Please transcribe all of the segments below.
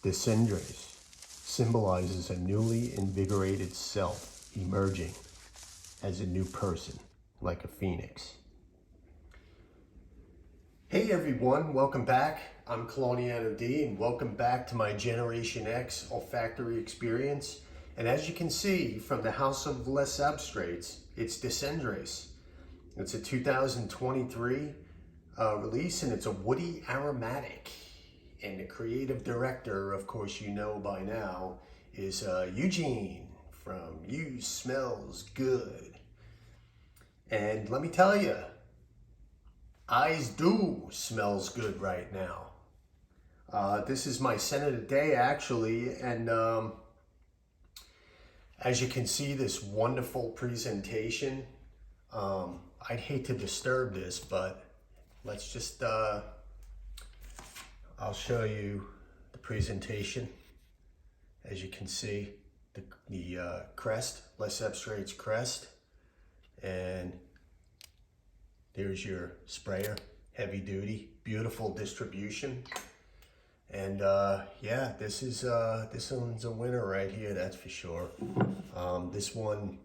The CENDRES symbolizes a newly invigorated self emerging as a new person, like a phoenix. Hey everyone, welcome back. I'm Coloniano D, and welcome back to my Generation X olfactory experience. And as you can see from the House of Less Abstraits, it's the CENDRES. It's a 2023 release, and it's a woody aromatic. And the creative director, of course you know by now, is Eugene from You Smells Good. And let me tell you, eyes do smells good right now. This is my scent of the day actually, and as you can see, this wonderful presentation. I'd hate to disturb this, but let's just I'll show you the presentation. As you can see, the crest, Less Abstraits crest, and there's your sprayer, heavy duty, beautiful distribution. And yeah, this one's a winner right here, that's for sure. This one,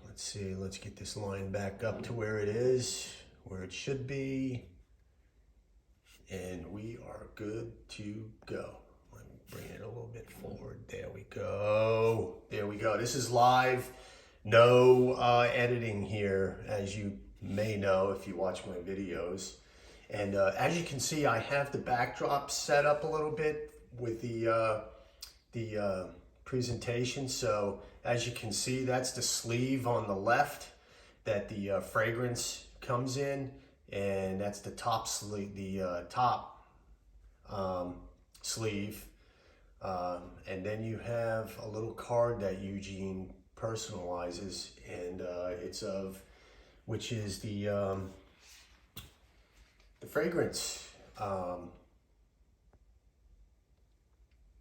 let's see, let's get this line back up to where it is, where it should be. And we are good to go. Let me bring it a little bit forward. There we go. There we go. This is live. No editing here, as you may know if you watch my videos. And as you can see, I have the backdrop set up a little bit with the presentation. So as you can see, that's the sleeve on the left that the fragrance comes in. And that's the top sleeve, sleeve. And then you have a little card that Eugene personalizes, and it's of, which is the fragrance,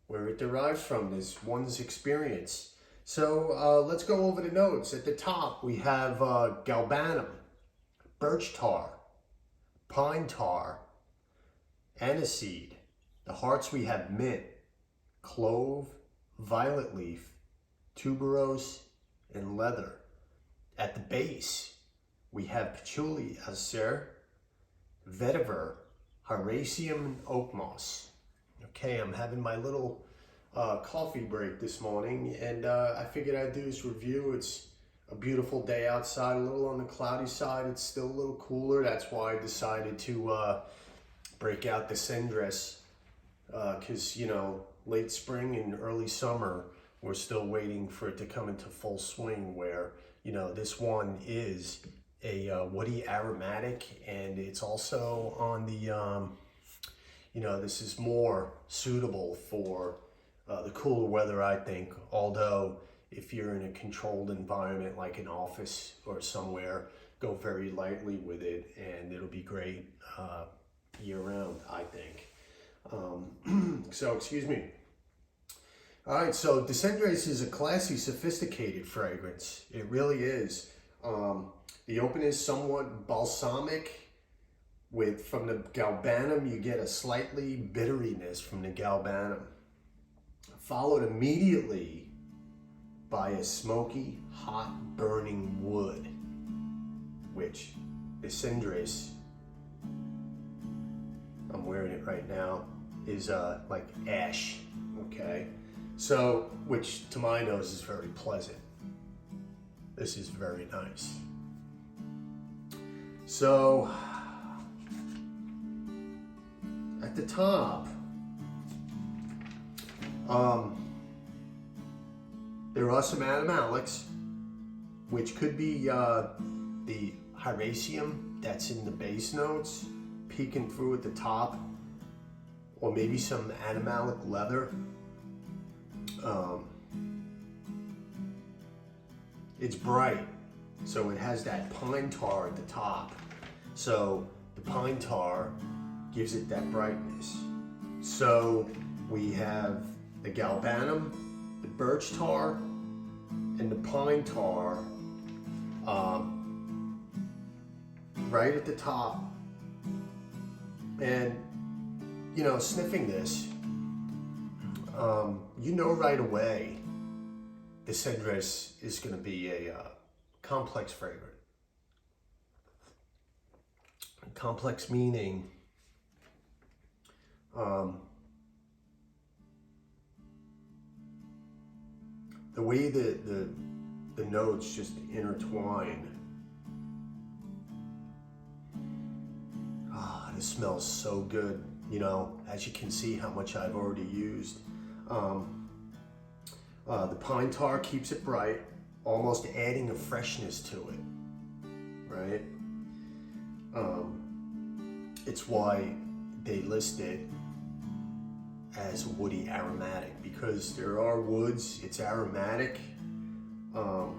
where it derives from, this one's experience. So let's go over the notes. At the top, we have galbanum, birch tar, pine tar, aniseed. The hearts, we have mint, clove, violet leaf, tuberose, and leather. At the base, we have patchouli, acer, vetiver, Herbaceum, and oak moss. Okay, I'm having my little coffee break this morning, and I figured I'd do this review. It's a beautiful day outside, a little on the cloudy side. It's still a little cooler. That's why I decided to break out the CENDRES, because, you know, late spring and early summer, we're still waiting for it to come into full swing, where, you know, this one is a woody aromatic, and it's also on the, you know, this is more suitable for the cooler weather, I think, although if you're in a controlled environment like an office or somewhere, go very lightly with it, and it'll be great year round, I think. So, excuse me. All right, so the CENDRES is a classy, sophisticated fragrance. It really is. The open is somewhat balsamic. From the galbanum, you get a slightly bitteriness from the galbanum, followed immediately by a smoky, hot, burning wood, which the CENDRES, I'm wearing it right now, is like ash, okay? So, which to my nose is very pleasant. This is very nice. So, at the top, there are some animalics, which could be the Herbaceum that's in the base notes, peeking through at the top, or maybe some animalic leather. It's bright, so it has that pine tar at the top. So the pine tar gives it that brightness. So we have the galbanum, the birch tar, and the pine tar right at the top. And, you know, sniffing this, you know right away the CENDRES is going to be a complex fragrance. Complex meaning the way that the notes just intertwine. This smells so good. You know, as you can see how much I've already used. The pine tar keeps it bright, almost adding a freshness to it, right? It's why they list it as woody aromatic, because there are woods, it's aromatic. The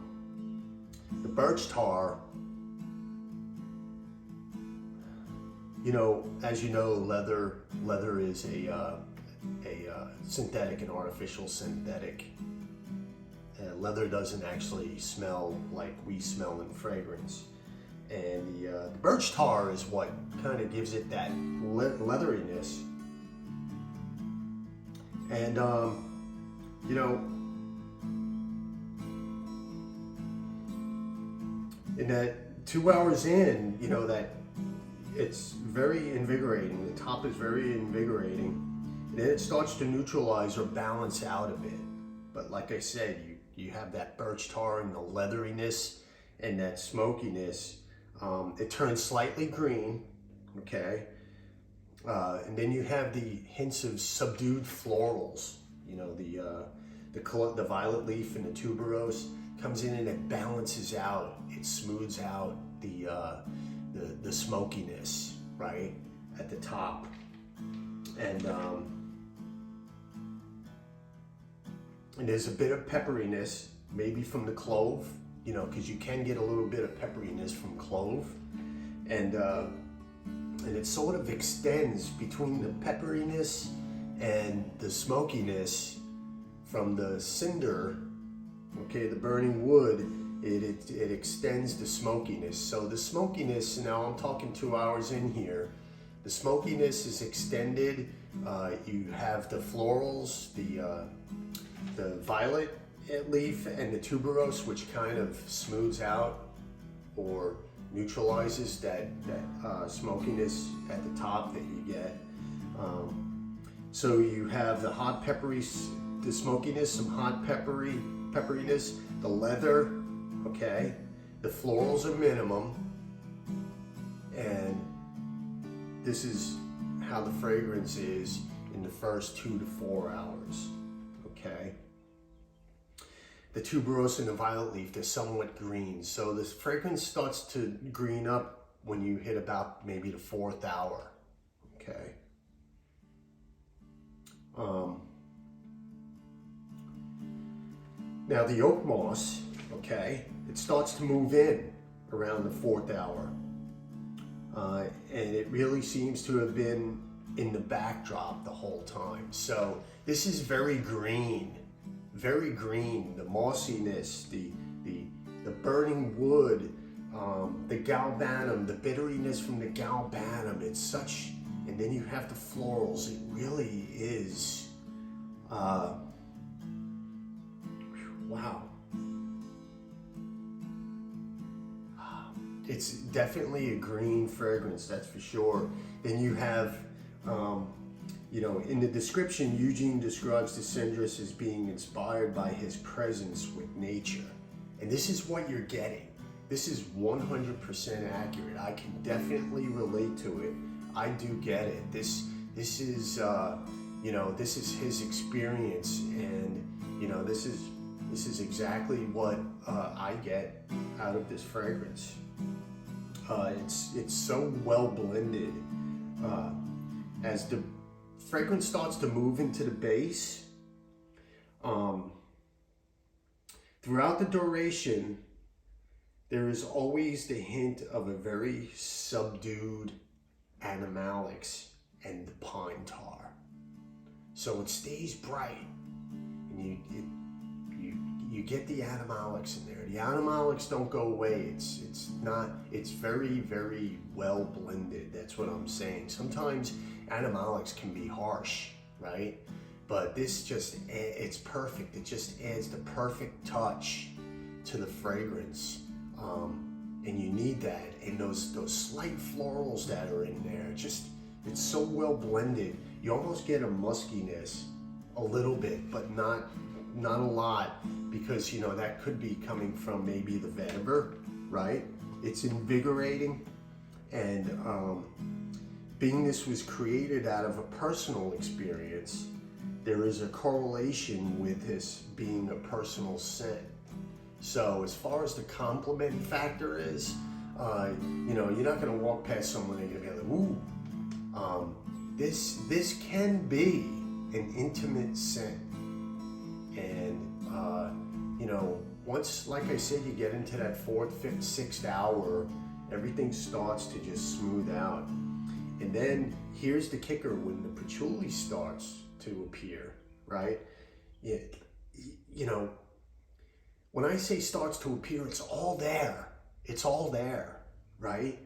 birch tar, you know, as you know, leather is a synthetic and artificial synthetic. Leather doesn't actually smell like we smell in fragrance. And the birch tar is what kind of gives it that leatheriness. And, you know, in that 2 hours in, you know, that it's very invigorating. The top is very invigorating. And then it starts to neutralize or balance out a bit. But like I said, you have that birch tar and the leatheriness and that smokiness. It turns slightly green, okay? And then you have the hints of subdued florals. You know, the violet leaf and the tuberose comes in and it balances out. It smooths out the smokiness, right, at the top. And there's a bit of pepperiness, maybe from the clove, you know, because you can get a little bit of pepperiness from clove. And it sort of extends between the pepperiness and the smokiness from the cinder, okay, the burning wood. It extends the smokiness. So the smokiness, now I'm talking 2 hours in here, the smokiness is extended. You have the florals, the violet leaf and the tuberose, which kind of smooths out or neutralizes that smokiness at the top that you get. So you have the hot peppery, the smokiness, some hot pepperiness, the leather, okay? The florals are minimum, and this is how the fragrance is in the first 2 to 4 hours, okay? The tuberose and the violet leaf, they're somewhat green. So this fragrance starts to green up when you hit about maybe the 4th hour, okay? Now the oak moss, okay, it starts to move in around the 4th hour. And it really seems to have been in the backdrop the whole time. So this is very green. Very green, the mossiness, the burning wood, the galbanum, the bitteriness from the galbanum. It's such, and then you have the florals. It really is, wow. It's definitely a green fragrance, that's for sure. Then you have, you know, in the description, Eugene describes the CENDRES as being inspired by his presence with nature. And this is what you're getting. This is 100% accurate. I can definitely relate to it. I do get it. This is, you know, this is his experience, and, you know, this is exactly what I get out of this fragrance. It's so well blended. As the fragrance starts to move into the base, throughout the duration, there is always the hint of a very subdued animalics and the pine tar. So it stays bright, and you get the animalics in there. The animalics don't go away. It's very, very well blended. That's what I'm saying. Sometimes animalics can be harsh, right? but this just, it's perfect. It just adds the perfect touch to the fragrance. And you need that, and those slight florals that are in there, it's so well blended. You almost get a muskiness a little bit, but not a lot, because you know that could be coming from maybe the vetiver, right? It's invigorating, and being this was created out of a personal experience, there is a correlation with this being a personal scent. So as far as the compliment factor is, you know, you're not going to walk past someone and you're going to be like, ooh. This can be an intimate scent. And, you know, once, like I said, you get into that 4th, 5th, 6th hour, everything starts to just smooth out. And then here's the kicker: when the patchouli starts to appear, right? You know, when I say starts to appear, it's all there. It's all there, right?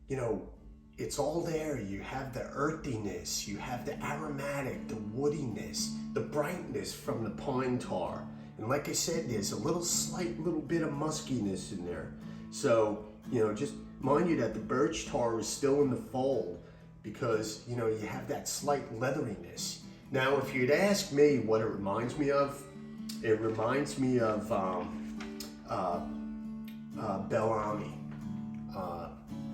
You know, it's all there. You have the earthiness, you have the aromatic, the woodiness, the brightness from the pine tar. And like I said, there's a slight little bit of muskiness in there. So, you know, just mind you that the birch tar is still in the fold, because, you know, you have that slight leatheriness. Now, if you'd ask me what it reminds me of, it reminds me of Bellamy,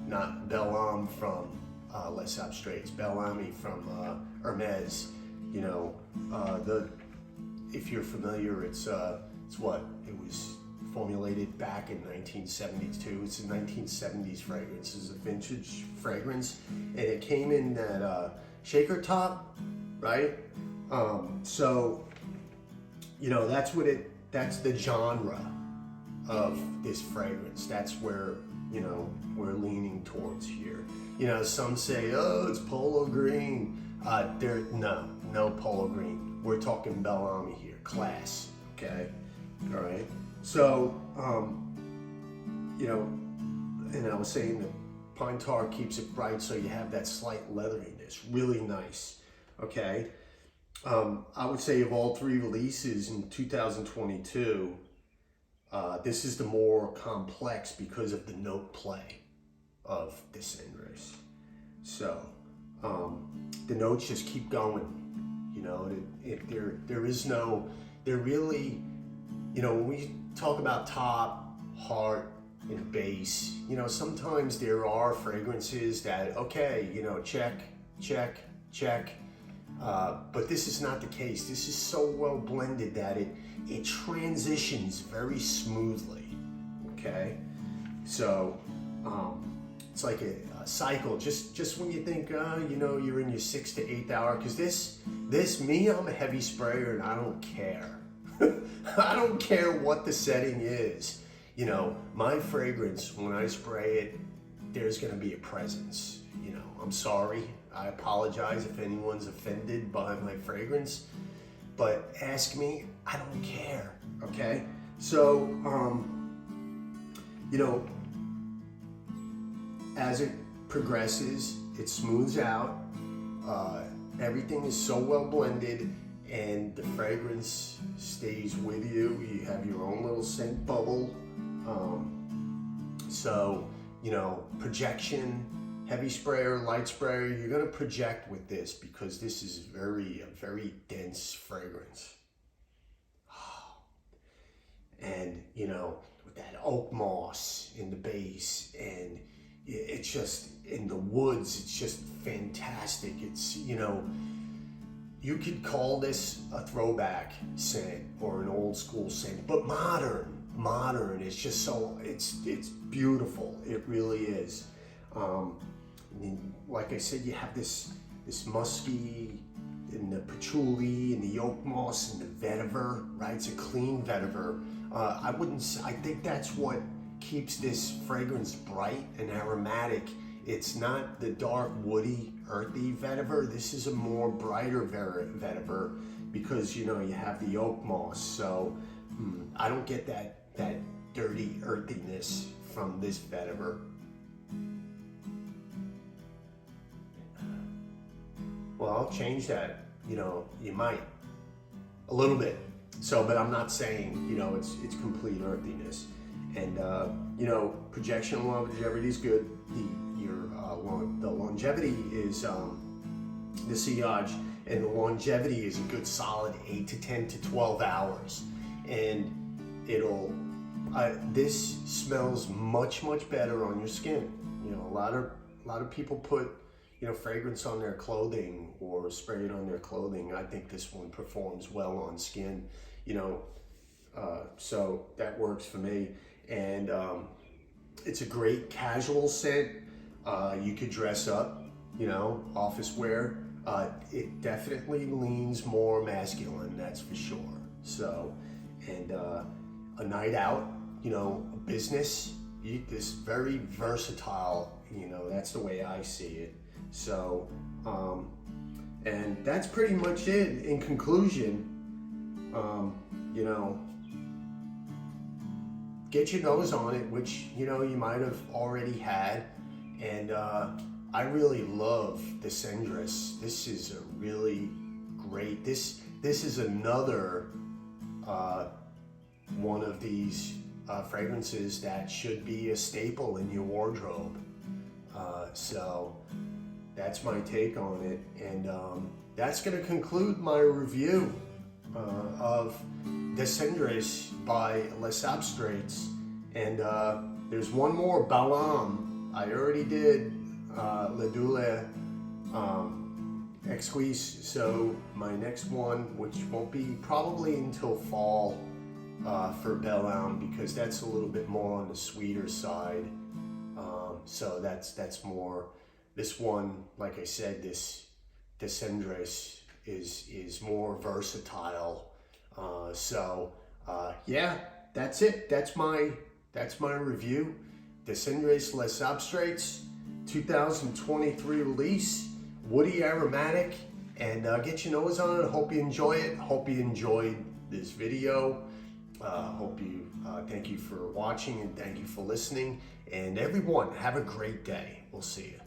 not Bellam from Les Abstraits, Bellamy from Hermes. You know, if you're familiar, it's what it was formulated back in 1972. It's a 1970s fragrance. It's a vintage fragrance, and it came in that shaker top, right? So, you know, that's the genre of this fragrance. That's where, you know, we're leaning towards here. You know, some say, oh, it's polo green. No polo green. We're talking Bellamy here, class, okay? All right. So, you know, and I was saying that pine tar keeps it bright, so you have that slight leatheriness, really nice, okay? I would say of all 3 releases in 2022, this is the more complex because of the note play of the CENDRES. So the notes just keep going. You know, there really, you know, when we talk about top, heart, and base, you know, sometimes there are fragrances that, okay, you know, check, check, check. But this is not the case. This is so well blended that it transitions very smoothly, okay? So it's like a cycle. Just when you think, you know, you're in your 6th to 8th hour, because me, I'm a heavy sprayer and I don't care. I don't care what the setting is. You know, my fragrance, when I spray it, there's gonna be a presence. You know, I'm sorry. I apologize if anyone's offended by my fragrance, but ask me, I don't care, okay? So, you know, as it progresses, it smooths out. Everything is so well blended, and the fragrance stays with you. You have your own little scent bubble. So, you know, projection, heavy sprayer, light sprayer, you're gonna project with this because this is a very dense fragrance. And, you know, with that oak moss in the base, and it's just, in the woods, it's just fantastic. It's, you know, you could call this a throwback scent or an old school scent, but modern. It's just so, it's beautiful. It really is. Like I said, you have this musky, and the patchouli, and the oak moss, and the vetiver, right? It's a clean vetiver. I think that's what keeps this fragrance bright and aromatic. It's not the dark, woody, earthy vetiver. This is a more brighter vetiver because, you know, you have the oak moss. So I don't get that dirty earthiness from this vetiver. Well, Well, I'll change that. You know, you might a little bit. So, but I'm not saying, you know, it's complete earthiness. And you know, projection longevity is good. The longevity is the sillage, and the longevity is a good solid 8 to 10 to 12 hours. And it'll this smells much better on your skin. You know, a lot of people put, you know, fragrance on their clothing or spray it on their clothing. I think this one performs well on skin, you know, so that works for me. And it's a great casual scent. You could dress up, you know, office wear. It definitely leans more masculine, that's for sure. So, and a night out, you know, a business, this very versatile, you know, that's the way I see it. So, and that's pretty much it. In conclusion, you know, get your nose on it, which, you know, you might have already had. And I really love the CENDRES. This is a really great, this is another one of these fragrances that should be a staple in your wardrobe. So that's my take on it. And that's gonna conclude my review of the CENDRES by Les Abstraits. And there's one more, Balam. I already did Le Doule Exquise, so my next one, which won't be probably until fall for Balam, because that's a little bit more on the sweeter side. So that's more, this one, like I said, the CENDRES is more versatile. Yeah, that's it. That's my review. The CENDRES Les Abstraits 2023 release, woody aromatic, and get your nose on it. Hope you enjoy it. Hope you enjoyed this video. Thank you for watching, and thank you for listening. And everyone, have a great day. We'll see you.